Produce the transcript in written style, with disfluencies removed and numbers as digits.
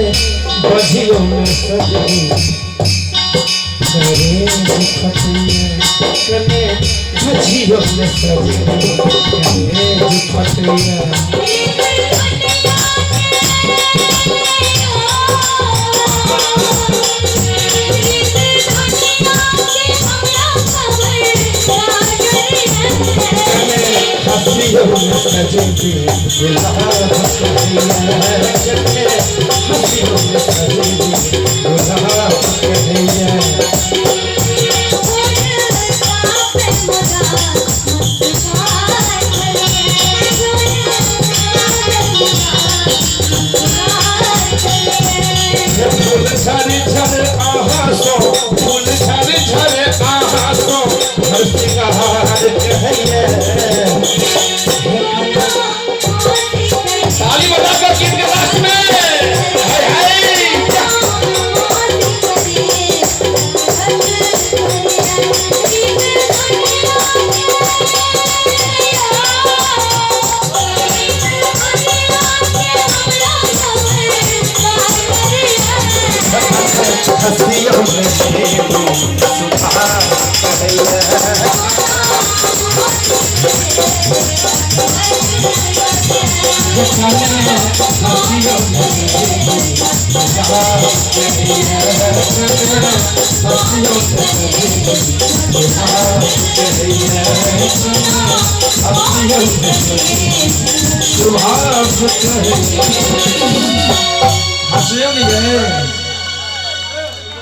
बजियों में सजनी करे दुखतिया कने बजियों में सजनी करे दुखतिया हसियों में सजनी दुल्हा हसिया हसियों में सजनी दुल्हा हसिया फूल झरे झरे आहासो फूल झरे झरे आहासो हर सिंगार कहिए ताली बजाकर गीत के लास्ट में हाय हाय हसियों में सुधा कहिए हसियों में